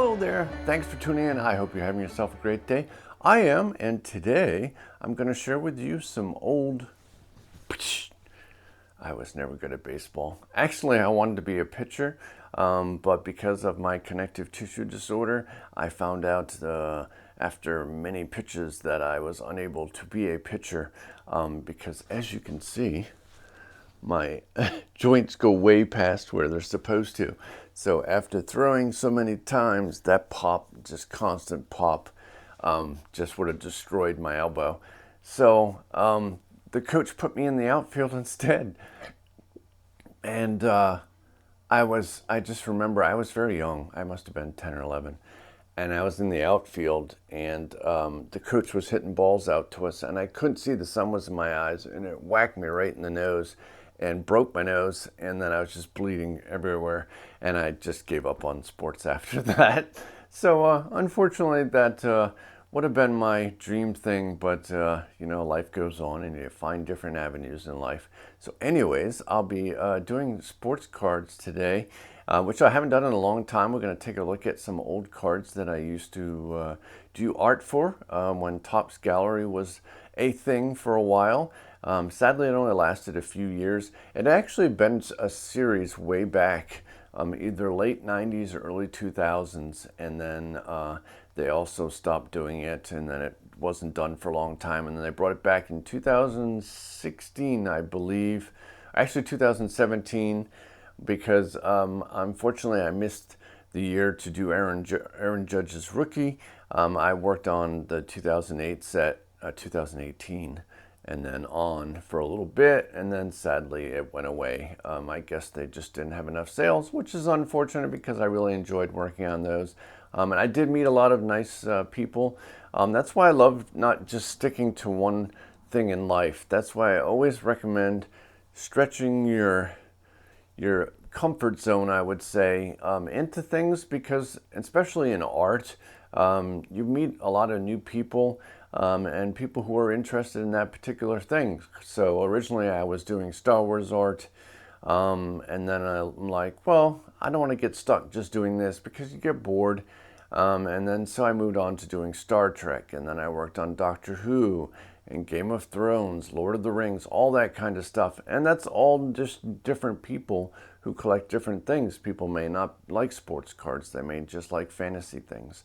Hello there. Thanks for tuning in. I hope you're having yourself a great day. I am, and today I'm going to share with you some old... I was never good at baseball. Actually, I wanted to be a pitcher, but because of my connective tissue disorder, I found out after many pitches that I was unable to be a pitcher because, as you can see, my joints go way past where they're supposed to. So after throwing so many times, that pop, just constant pop, just would have destroyed my elbow. So the coach put me in the outfield instead. And I just remember I was very young. I must have been 10 or 11. And I was in the outfield, and the coach was hitting balls out to us, and I couldn't see. The sun was in my eyes, and it whacked me right in the nose and broke my nose, and then I was just bleeding everywhere, and I just gave up on sports after that. So unfortunately, that would have been my dream thing, but life goes on, and you find different avenues in life. So anyways, I'll be doing sports cards today, which I haven't done in a long time. We're going to take a look at some old cards that I used to do art for when Topps Gallery was a thing for a while. Sadly, it only lasted a few years. It actually been a series way back, either late 90s or early 2000s, and then they also stopped doing it, and then it wasn't done for a long time, and then they brought it back in 2016, I believe. Actually, 2017, because unfortunately I missed the year to do Aaron Judge's rookie. I worked on the 2008 set, 2018. And then on for a little bit, and then sadly it went away. I guess they just didn't have enough sales, which is unfortunate because I really enjoyed working on those. And I did meet a lot of nice people. That's why I love not just sticking to one thing in life. That's why I always recommend stretching your comfort zone, I would say, into things, because especially in art, you meet a lot of new people. And people who are interested in that particular thing. So originally I was doing Star Wars art, and then I'm like, well, I don't want to get stuck just doing this because you get bored. And then so I moved on to doing Star Trek, and then I worked on Doctor Who and Game of Thrones, Lord of the Rings, all that kind of stuff. And that's all just different people who collect different things. People may not like sports cards. They may just like fantasy things.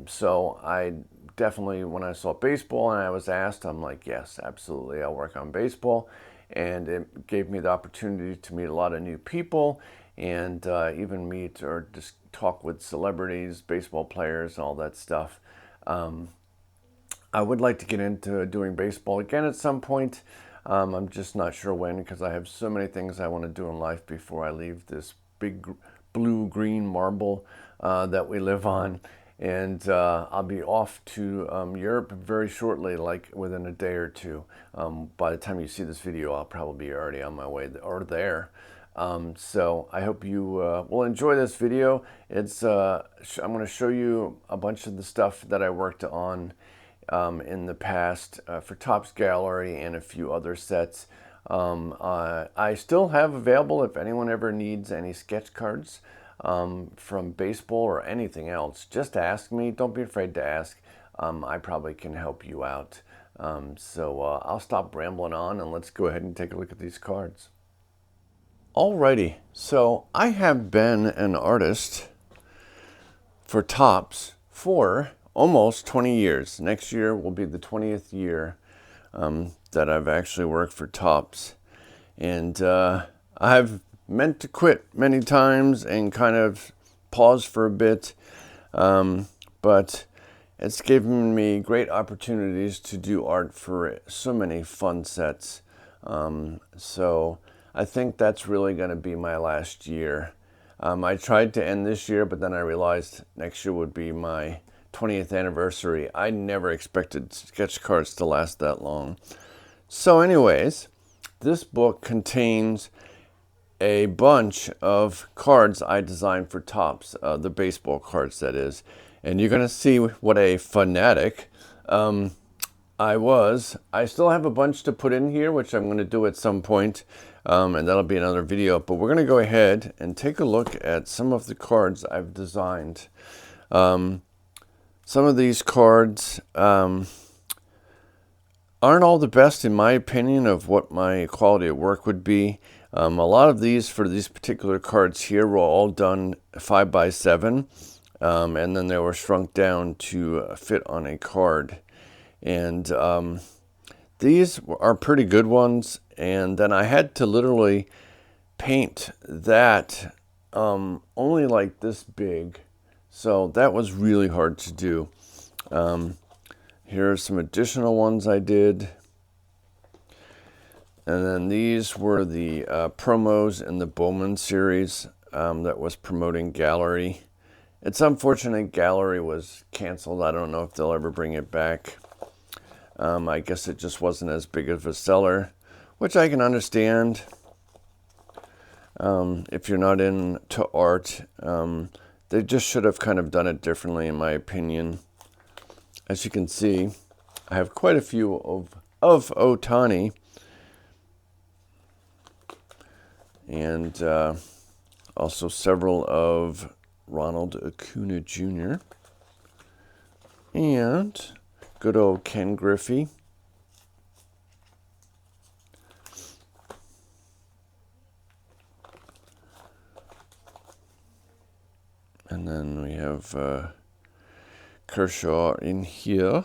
So I definitely, when I saw baseball and I was asked, I'm like, yes, absolutely, I'll work on baseball. And it gave me the opportunity to meet a lot of new people, and even meet or just talk with celebrities, baseball players, all that stuff. I would like to get into doing baseball again at some point. I'm just not sure when, because I have so many things I want to do in life before I leave this big blue-green marble that we live on. And I'll be off to Europe very shortly, like within a day or two. By the time you see this video, I'll probably be already on my way or there. So I hope you will enjoy this video. It's I'm going to show you a bunch of the stuff that I worked on in the past for Topps Gallery and a few other sets. I still have available, if anyone ever needs any sketch cards from baseball or anything else, just ask me. Don't be afraid to ask. I probably can help you out. So I'll stop rambling on, and let's go ahead and take a look at these cards. Alrighty, so I have been an artist for Topps for almost 20 years. Next year will be the 20th year that I've actually worked for Topps. And I've meant to quit many times and kind of pause for a bit, but it's given me great opportunities to do art for so many fun sets. So I think that's really going to be my last year. I tried to end this year, but then I realized next year would be my 20th anniversary. I never expected sketch cards to last that long. So anyways, this book contains a bunch of cards I designed for Topps, the baseball cards, that is. And you're going to see what a fanatic I was. I still have a bunch to put in here, which I'm going to do at some point. and that'll be another video. But we're going to go ahead and take a look at some of the cards I've designed. Some of these cards aren't all the best in my opinion of what my quality of work would be. A lot of these, for these particular cards here, were all done 5x7, and then they were shrunk down to fit on a card. And these are pretty good ones, and then I had to literally paint that only like this big, so that was really hard to do. Here are some additional ones I did. And then these were the promos in the Bowman series that was promoting Gallery. It's unfortunate Gallery was canceled. I don't know if they'll ever bring it back. I guess it just wasn't as big of a seller, which I can understand. If you're not into art, they just should have kind of done it differently, in my opinion. As you can see, I have quite a few of Ohtani. And also several of Ronald Acuna Jr. And good old Ken Griffey. And then we have Kershaw in here.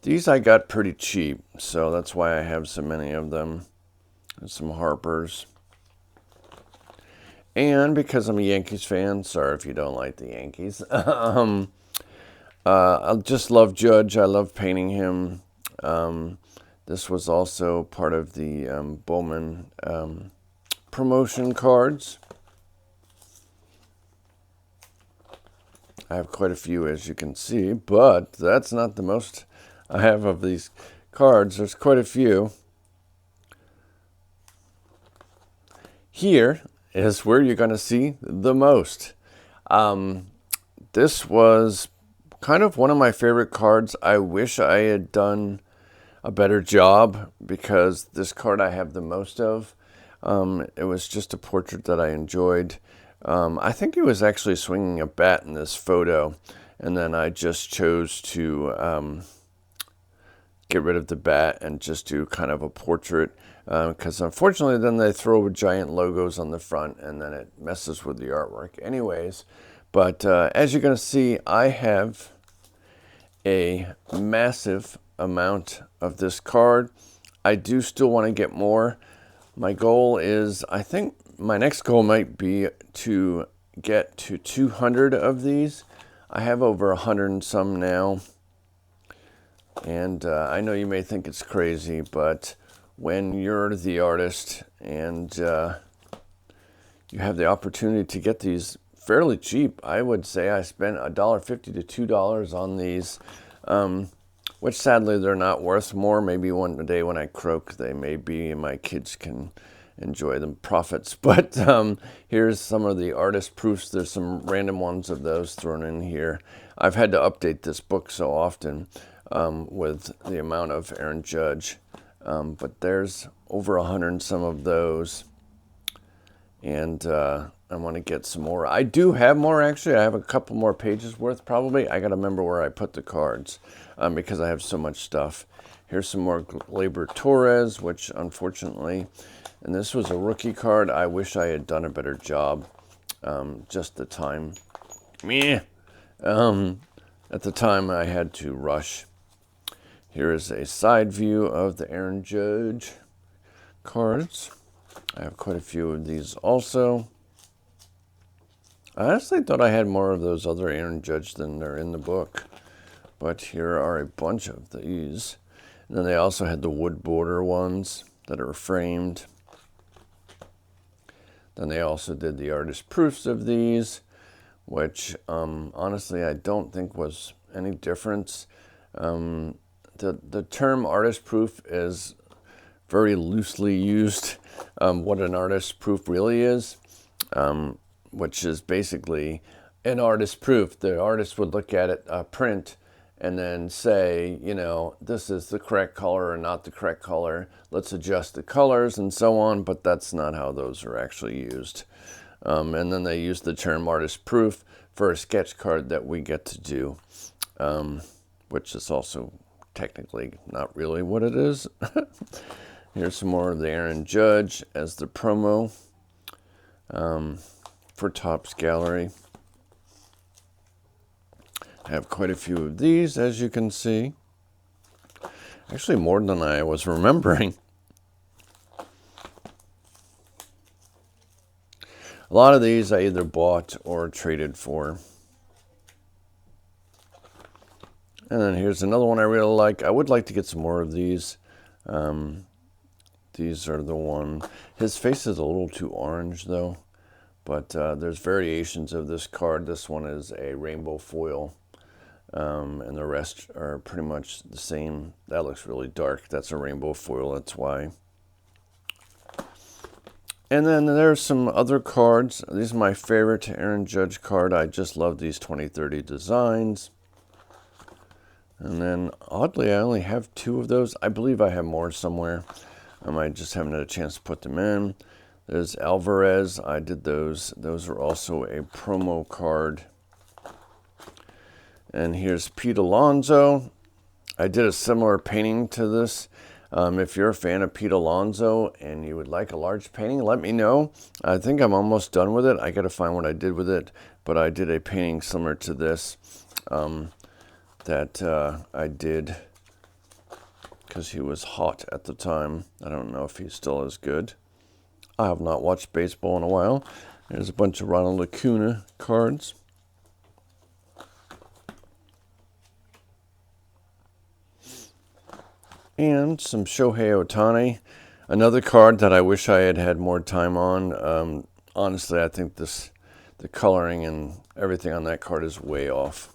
These I got pretty cheap, so that's why I have so many of them. And some Harpers. And because I'm a Yankees fan, sorry if you don't like the Yankees. I just love Judge. I love painting him. This was also part of the Bowman promotion cards. I have quite a few, as you can see, but that's not the most I have of these cards. There's quite a few. Here is where you're going to see the most. This was kind of one of my favorite cards. I wish I had done a better job because this card I have the most of. It was just a portrait that I enjoyed. I think he was actually swinging a bat in this photo, and then I just chose to get rid of the bat and just do kind of a portrait. Because unfortunately then they throw giant logos on the front and then it messes with the artwork anyways. But as you're going to see, I have a massive amount of this card. I do still want to get more. My goal is, I think my next goal might be to get to 200 of these. I have over 100 and some now. And I know you may think it's crazy, but when you're the artist and you have the opportunity to get these fairly cheap, I would say I spent $1.50 to $2 on these, which sadly they're not worth more. Maybe one day when I croak, they may be, and my kids can enjoy the profits. But here's some of the artist proofs. There's some random ones of those thrown in here. I've had to update this book so often with the amount of Aaron Judge. But there's over 100 and some of those. And I want to get some more. I do have more, actually. I have a couple more pages worth, probably. I got to remember where I put the cards because I have so much stuff. Here's some more Gleyber Torres, which unfortunately, and this was a rookie card. I wish I had done a better job. Just the time. Meh. At the time, I had to rush. Here is a side view of the Aaron Judge cards. I have quite a few of these also. I honestly thought I had more of those other Aaron Judge than they're in the book. But here are a bunch of these. And then they also had the wood border ones that are framed. Then they also did the artist proofs of these, which honestly I don't think was any difference. The term artist proof is very loosely used. What an artist proof really is, which is basically an artist proof. The artist would look at it, print, and then say, you know, this is the correct color or not the correct color. Let's adjust the colors and so on, but that's not how those are actually used. And then they use the term artist proof for a sketch card that we get to do, which is also technically not really what it is. Here's some more of the Aaron Judge as the promo for Topps Gallery. I have quite a few of these, as you can see. Actually, more than I was remembering. A lot of these I either bought or traded for. And then here's another one I really like. I would like to get some more of these. These are the one. His face is a little too orange, though. But there's variations of this card. This one is a rainbow foil. And the rest are pretty much the same. That looks really dark. That's a rainbow foil, that's why. And then there's some other cards. These are my favorite Aaron Judge card. I just love these 2030 designs. And then, oddly, I only have 2 of those. I believe I have more somewhere. I just haven't had a chance to put them in. There's Alvarez. I did those. Those are also a promo card. And here's Pete Alonso. I did a similar painting to this. If you're a fan of Pete Alonso and you would like a large painting, let me know. I think I'm almost done with it. I got to find what I did with it. But I did a painting similar to this that I did because he was hot at the time. I don't know if he still is good. I have not watched baseball in a while. There's a bunch of Ronald Acuna cards. And some Shohei Ohtani. Another card that I wish I had had more time on. Honestly, I think the coloring and everything on that card is way off.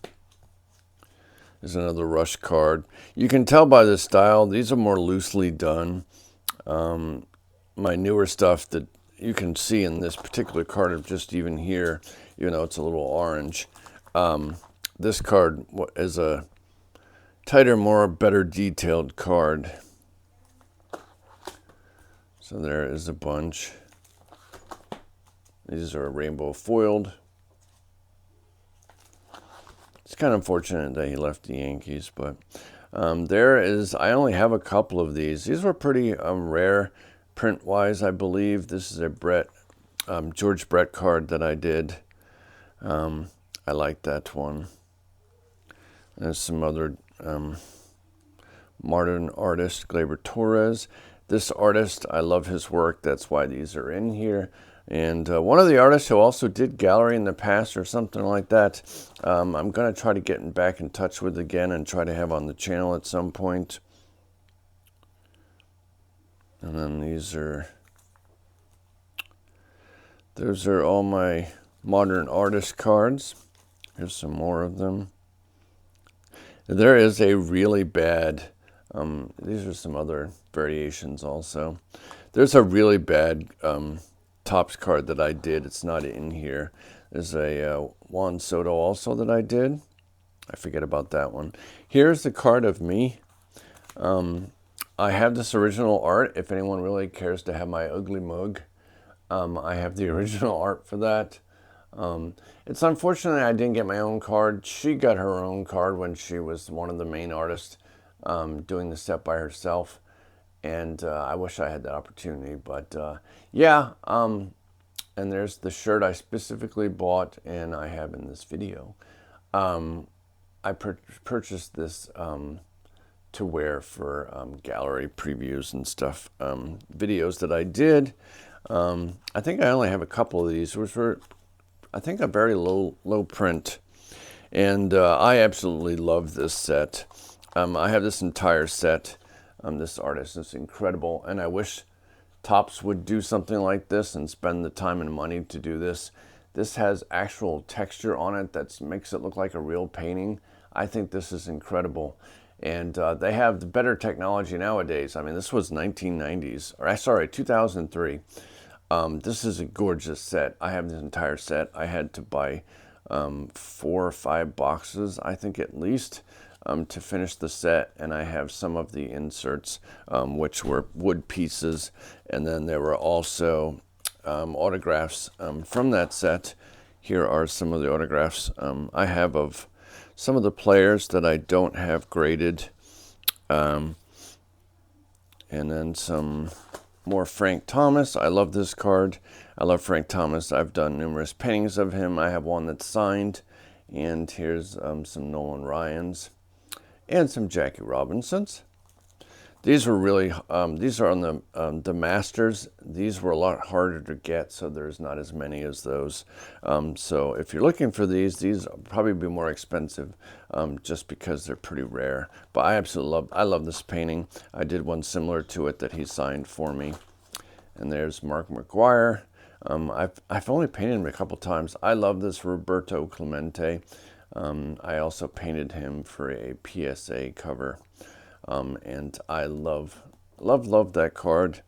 There's another Rush card. You can tell by the style, these are more loosely done. My newer stuff that you can see in this particular card, of just even here, you know, it's a little orange. This card is a tighter, more better detailed card. So there is a bunch. These are rainbow foiled. It's kind of unfortunate that he left the Yankees, but there is, I only have a couple of these. These were pretty rare print-wise, I believe. This is a George Brett card that I did. I like that one. There's some other modern artist, Gleyber Torres. This artist, I love his work. That's why these are in here. And one of the artists who also did gallery in the past or something like that, I'm going to try to get back in touch with again and try to have on the channel at some point. And then those are all my modern artist cards. Here's some more of them. There is a really bad, these are some other variations also. There's a really bad Topps card that I did. It's not in here. There's a Juan Soto also that I did. I forget about that one. Here's the card of me. I have this original art. If anyone really cares to have my ugly mug, I have the original art for that. It's unfortunate I didn't get my own card. She got her own card when she was one of the main artists doing the set by herself. And I wish I had that opportunity. But yeah, and there's the shirt I specifically bought and I have in this video. I purchased this to wear for gallery previews and stuff, videos that I did. I think I only have a couple of these, which were, I think, a very low print. And I absolutely love this set. I have this entire set. This artist is incredible, and I wish Topps would do something like this and spend the time and money to do this. This has actual texture on it that makes it look like a real painting. I think this is incredible. And they have the better technology nowadays. I mean, this was 1990s, or sorry, 2003. This is a gorgeous set. I have this entire set. I had to buy 4 or 5 boxes, I think, at least. to finish the set, and I have some of the inserts, which were wood pieces, and then there were also autographs from that set. Here are some of the autographs I have of some of the players that I don't have graded, and then some more Frank Thomas. I love this card. I love Frank Thomas. I've done numerous paintings of him. I have one that's signed, and here's some Nolan Ryans and some Jackie Robinsons. These were really, these are on the Masters. These were a lot harder to get, so there's not as many as those. So if you're looking for these will probably be more expensive, just because they're pretty rare. But I love this painting. I did one similar to it that he signed for me. And there's Mark McGuire. I've only painted him a couple times. I love this Roberto Clemente. I also painted him for a PSA cover. And I love that card.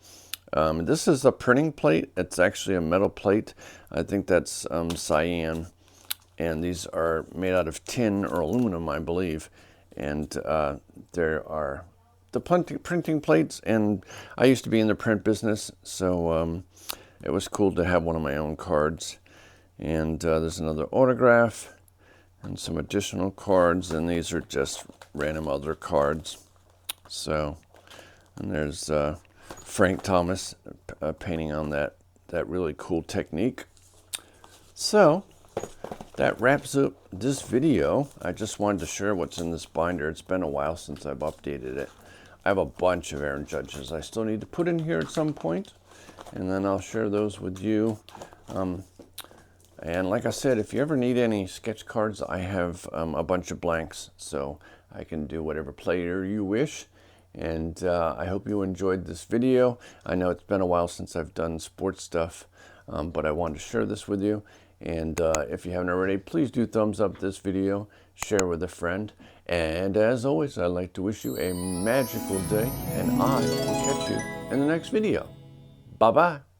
This is a printing plate. It's actually a metal plate. I think that's cyan. And these are made out of tin or aluminum, I believe. And there are the printing plates. And I used to be in the print business, so it was cool to have one of my own cards. And there's another autograph and some additional cards. And these are just random other cards. So, and there's Frank Thomas painting on that really cool technique. So, that wraps up this video. I just wanted to share what's in this binder. It's been a while since I've updated it. I have a bunch of Aaron Judges I still need to put in here at some point, and then I'll share those with you. And like I said, if you ever need any sketch cards, I have a bunch of blanks, so I can do whatever player you wish. And I hope you enjoyed this video. I know it's been a while since I've done sports stuff, but I wanted to share this with you. And if you haven't already, please do thumbs up this video, share with a friend. And as always, I'd like to wish you a magical day, and I will catch you in the next video. Bye-bye.